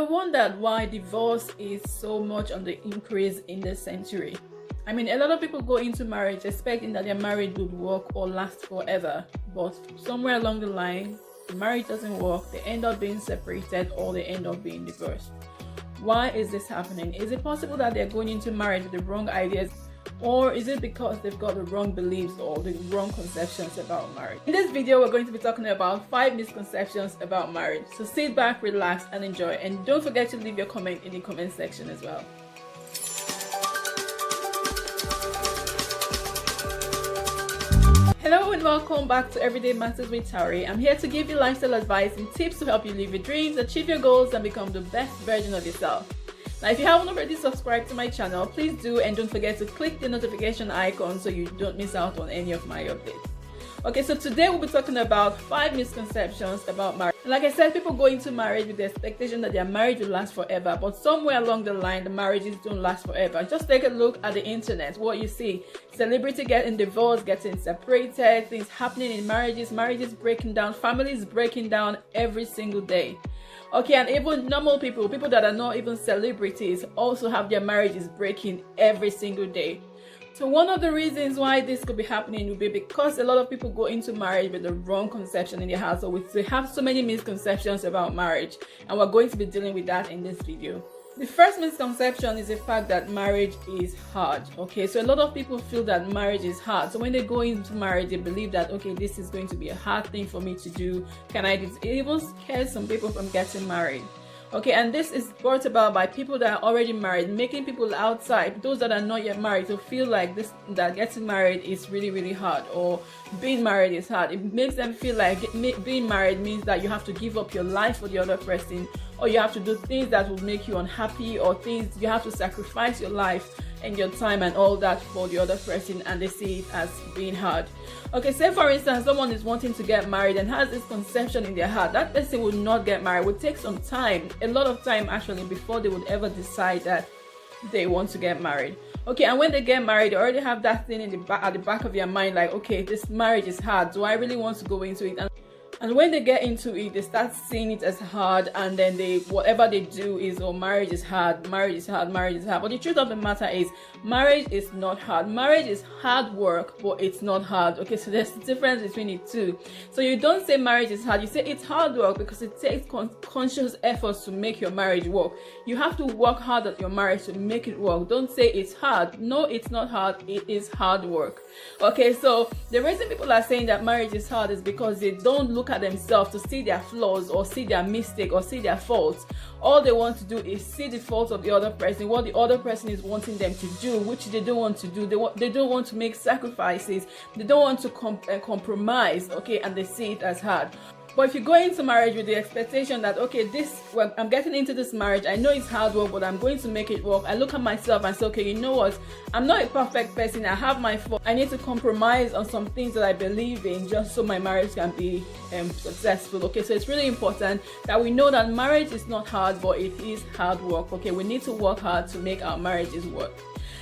wondered why divorce is so much on the increase in this century? I mean, a lot of people go into marriage expecting that their marriage would work or last forever, but somewhere along the line, the marriage doesn't work, they end up being separated or they end up being divorced. Why is this happening? Is it possible that they're going into marriage with the wrong ideas? Or is it because they've got the wrong beliefs or the wrong conceptions about marriage? In this video, we're going to be talking about 5 misconceptions about marriage. So sit back, relax, and enjoy. And don't forget to leave your comment in the comment section as well. Hello and welcome back to Everyday Matters with Tari. I'm here to give you lifestyle advice and tips to help you live your dreams, achieve your goals, and become the best version of yourself. Now, if you haven't already subscribed to my channel, please do, and don't forget to click the notification icon so you don't miss out on any of my updates. Okay, so today we'll be talking about 5 misconceptions about marriage. Like I said, people go into marriage with the expectation that their marriage will last forever, but somewhere along the line, the marriages don't last forever. Just take a look at the internet, what you see. Celebrity getting divorced, getting separated, things happening in marriages breaking down, families breaking down every single day. Okay, and even normal people that are not even celebrities, also have their marriages breaking every single day. So one of the reasons why this could be happening would be because a lot of people go into marriage with the wrong conception in their heart. So we have so many misconceptions about marriage, and we're going to be dealing with that in this video. The first misconception is the fact that marriage is hard. Okay, so a lot of people feel that marriage is hard. So when they go into marriage, they believe that, okay, this is going to be a hard thing for me to do. Can I do it? It even scares some people from getting married. Okay, and this is brought about by people that are already married, making people outside, those that are not yet married, to feel like that getting married is really hard, or being married is hard. It makes them feel like being married means that you have to give up your life for the other person, or you have to do things that will make you unhappy, or things you have to sacrifice your life and your time and all that for the other person, and they see it as being hard. Okay, say for instance someone is wanting to get married and has this conception in their heart that person will not get married, will take some time, a lot of time actually, before they would ever decide that they want to get married. Okay, and when they get married, they already have that thing in at the back of their mind, like, okay, this marriage is hard, do I really want to go into it? And when they get into it, they start seeing it as hard, and then whatever they do is, oh, marriage is hard, marriage is hard, marriage is hard. But the truth of the matter is, marriage is not hard. Marriage is hard work, but it's not hard. Okay, so there's a difference between the two. So you don't say marriage is hard, you say it's hard work, because it takes conscious efforts to make your marriage work. You have to work hard at your marriage to make it work. Don't say it's hard. No, it's not hard, it is hard work. Okay, so the reason people are saying that marriage is hard is because they don't look at themselves to see their flaws or see their mistake or see their faults. All they want to do is see the faults of the other person, what the other person is wanting them to do, which they don't want to do. They don't want to make sacrifices, they don't want to compromise. Okay, and they see it as hard. But if you go into marriage with the expectation that, okay, I'm getting into this marriage, I know it's hard work, but I'm going to make it work. I look at myself and say, okay, you know what? I'm not a perfect person. I have my fault. I need to compromise on some things that I believe in just so my marriage can be successful. Okay, so it's really important that we know that marriage is not hard, but it is hard work. Okay, we need to work hard to make our marriages work.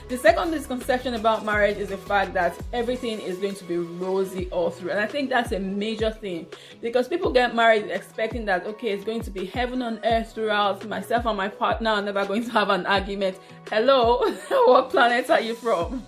The second misconception about marriage is the fact that everything is going to be rosy all through. And I think that's a major thing, because people get married expecting that, okay, it's going to be heaven on earth throughout. Myself and my partner are never going to have an argument. Hello? What planet are you from?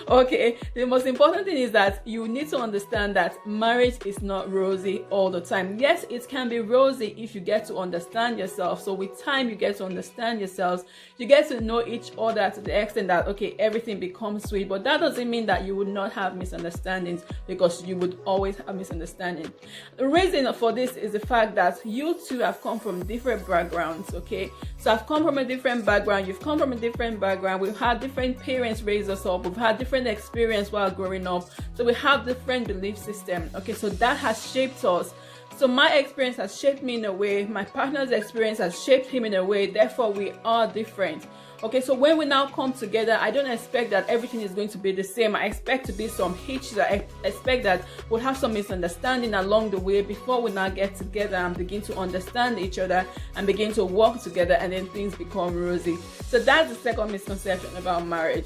Okay, the most important thing is that you need to understand that marriage is not rosy all the time. Yes, it can be rosy if you get to understand yourself. So with time, you get to understand yourselves, you get to know each other to the extent that, okay, everything becomes sweet. But that doesn't mean that you would not have misunderstandings, because you would always have misunderstandings. The reason for this is the fact that you two have come from different backgrounds. Okay, so I've come from a different background, you've come from a different background, we've had different parents raise us up, we've had different experience while growing up, so we have different belief system. Okay, so that has shaped us. So my experience has shaped me in a way, my partner's experience has shaped him in a way, therefore we are different. Okay, so when we now come together, I don't expect that everything is going to be the same. I expect to be some hitches. I expect that we'll have some misunderstanding along the way before we now get together and begin to understand each other and begin to work together, and then things become rosy. So that's the second misconception about marriage.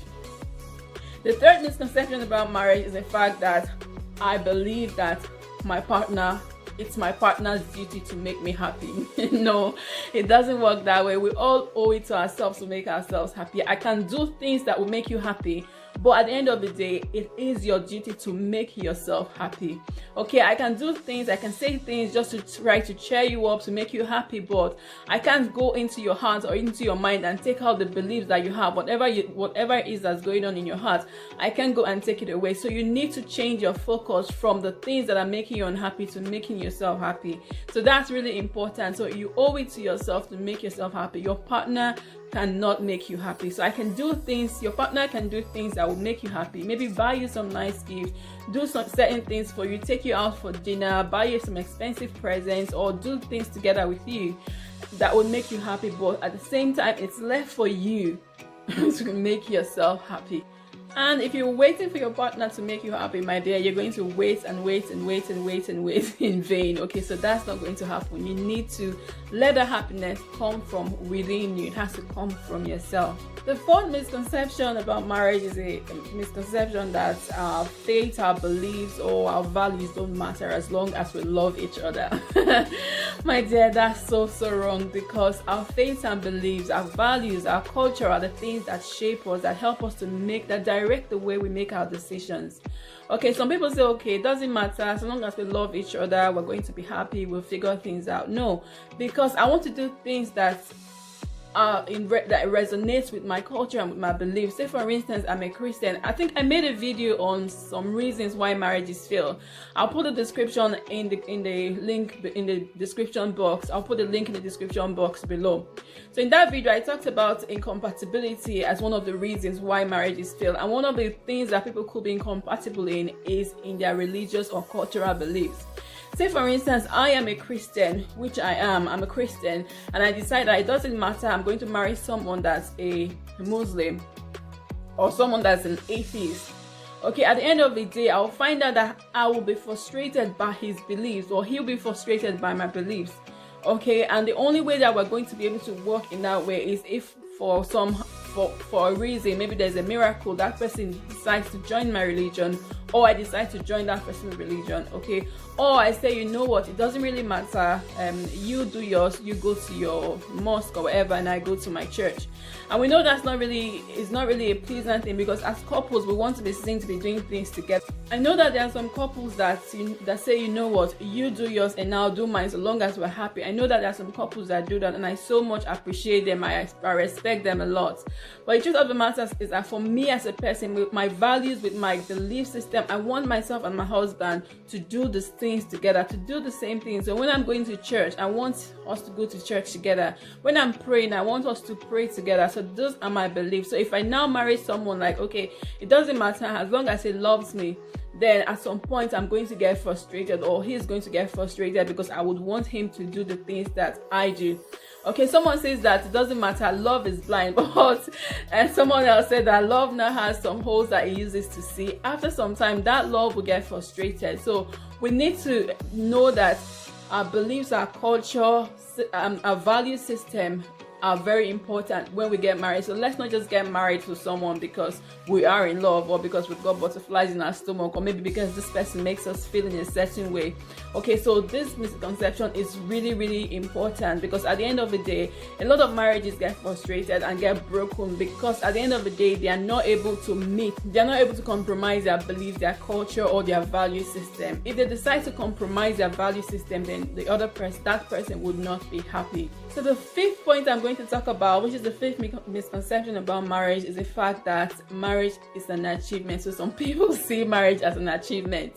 The third misconception about marriage is the fact that I believe that my partner it's my partner's duty to make me happy. No, it doesn't work that way. We all owe it to ourselves to make ourselves happy. I can do things that will make you happy, but at the end of the day, it is your duty to make yourself happy. Okay, I can do things, I can say things just to try to cheer you up, to make you happy, but I can't go into your heart or into your mind and take out the beliefs that you have, whatever it is that's going on in your heart. I can't go and take it away. So you need to change your focus from the things that are making you unhappy to making yourself happy. So that's really important. So you owe it to yourself to make yourself happy. Your partner cannot make you happy. So I can do things, your partner can do things that will make you happy. Maybe buy you some nice gifts, do some certain things for you, take you out for dinner, buy you some expensive presents, or do things together with you that will make you happy. But at the same time, it's left for you to make yourself happy. And if you're waiting for your partner to make you happy, my dear, you're going to wait and wait and wait and wait and wait in vain. Okay, so that's not going to happen. You need to let the happiness come from within you. It has to come from yourself. The fourth misconception about marriage is a misconception that our faith, our beliefs, or our values don't matter as long as we love each other. My dear, that's so wrong, because our faith and beliefs, our values, our culture are the things that shape us, that help us to make, that direct the way we make our decisions. Okay, some people say, okay, it doesn't matter, as long as we love each other, we're going to be happy, we'll figure things out. No, because I want to do things that that resonates with my culture and with my beliefs. Say for instance, I'm a Christian. I think I made a video on some reasons why marriages fail. I'll put the description in the link in the description box. I'll put the link in the description box below. So in that video, I talked about incompatibility as one of the reasons why marriages fail, and one of the things that people could be incompatible in is in their religious or cultural beliefs. Say for instance, I am a Christian, which I'm a Christian, and I decide that it doesn't matter, I'm going to marry someone that's a Muslim or someone that's an atheist. Okay, at the end of the day, I'll find out that I will be frustrated by his beliefs, or he'll be frustrated by my beliefs. Okay, and the only way that we're going to be able to work in that way is if for a reason, maybe there's a miracle, that person decides to join my religion, or I decide to join that person's religion. Okay, or I say, you know what, it doesn't really matter, you do yours, you go to your mosque or whatever, and I go to my church. And we know that's not really a pleasant thing, because as couples we want to be seen to be doing things together. I know that there are some couples that say, you know what, you do yours and I'll do mine, so long as we're happy. I know that there are some couples that do that, and I so much appreciate them. I respect them a lot. But the truth of the matter is that for me as a person, with my values, with my belief system, I want myself and my husband to do these things together, to do the same thing. So when I'm going to church, I want us to go to church together. When I'm praying, I want us to pray together. So those are my beliefs. So if I now marry someone, like, okay, it doesn't matter, as long as he loves me, then at some point I'm going to get frustrated, or he's going to get frustrated, because I would want him to do the things that I do. Okay, someone says that it doesn't matter, love is blind, but and someone else said that love now has some holes that he uses to see. After some time, that love will get frustrated. So we need to know that our beliefs, our culture, our value system are very important when we get married. So let's not just get married to someone because we are in love, or because we've got butterflies in our stomach, or maybe because this person makes us feel in a certain way. Okay, so this misconception is really, really important, because at the end of the day, a lot of marriages get frustrated and get broken because at the end of the day, they are not able to meet, they're not able to compromise their beliefs, their culture, or their value system. If they decide to compromise their value system, then that person would not be happy. So the fifth point I'm going to talk about, which is the fifth misconception about marriage, is the fact that marriage is an achievement. So some people see marriage as an achievement.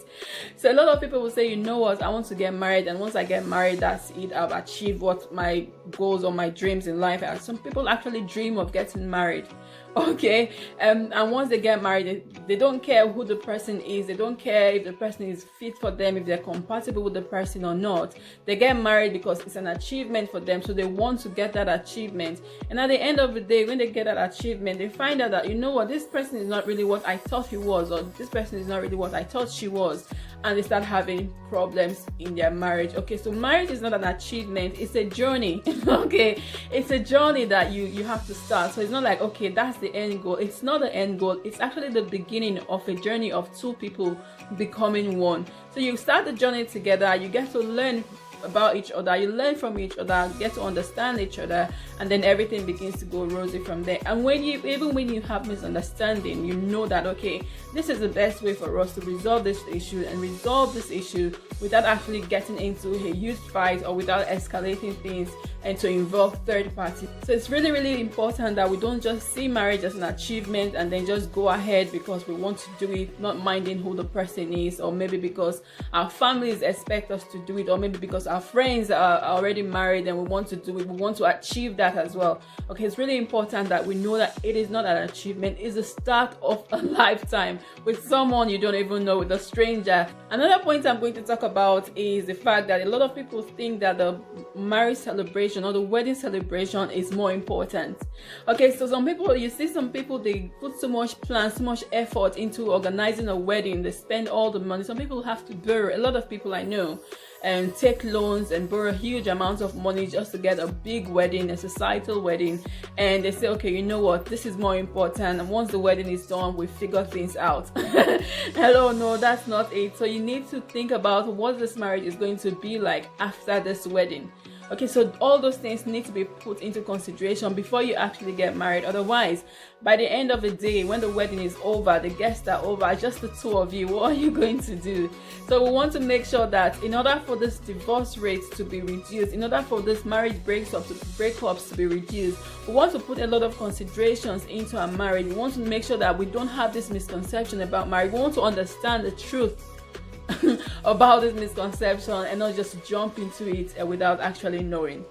So a lot of people will say, you know what, I want to get married, and once I get married, that's it, I've achieved what my goals or my dreams in life are. Some people actually dream of getting married. Okay, and once they get married, they don't care who the person is, they don't care if the person is fit for them, if they're compatible with the person or not. They get married because it's an achievement for them, so they want to get that achievement. And at the end of the day, when they get that achievement, they find out that, you know what, this person is not really what I thought he was, or this person is not really what I thought she was. and they start having problems in their marriage. Okay, so marriage is not an achievement, it's a journey. Okay, it's a journey that you have to start. So it's not like, okay, that's the end goal. It's not the end goal, it's actually the beginning of a journey of two people becoming one. So you start the journey together, you get to learn about each other, you learn from each other, get to understand each other, and then everything begins to go rosy from there. And when you have misunderstanding, you know that, okay, this is the best way for us to resolve this issue without actually getting into a huge fight or without escalating things and to involve third parties. So it's really, really important that we don't just see marriage as an achievement and then just go ahead because we want to do it, not minding who the person is, or maybe because our families expect us to do it, or maybe because our friends are already married and we want to do it, we want to achieve that as well. Okay, it's really important that we know that it is not an achievement, it's the start of a lifetime with someone you don't even know, with a stranger. Another point I'm going to talk about is the fact that a lot of people think that the marriage celebration or the wedding celebration is more important. Okay, so you see some people, they put so much plan, so much effort into organizing a wedding, they spend all the money. Some people have to borrow, a lot of people I know, and take loans and borrow huge amounts of money just to get a big wedding, a societal wedding, and they say, okay, you know what, this is more important, and once the wedding is done, we figure things out. Hello, no, that's not it. So you need to think about what this marriage is going to be like after this wedding. Okay, so all those things need to be put into consideration before you actually get married. Otherwise, by the end of the day, when the wedding is over, the guests are over, just the two of you, what are you going to do? So we want to make sure that in order for this divorce rate to be reduced, in order for this marriage breakups to be reduced, we want to put a lot of considerations into our marriage. We want to make sure that we don't have this misconception about marriage. We want to understand the truth about this misconception and not just jump into it without actually knowing.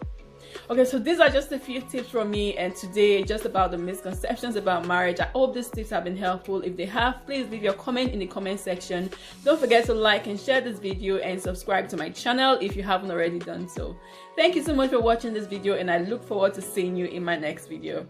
Okay, so these are just a few tips from me, and today just about the misconceptions about marriage. I hope these tips have been helpful. If they have, please leave your comment in the comment section. Don't forget to like and share this video and subscribe to my channel if you haven't already done so. Thank you so much for watching this video, and I look forward to seeing you in my next video.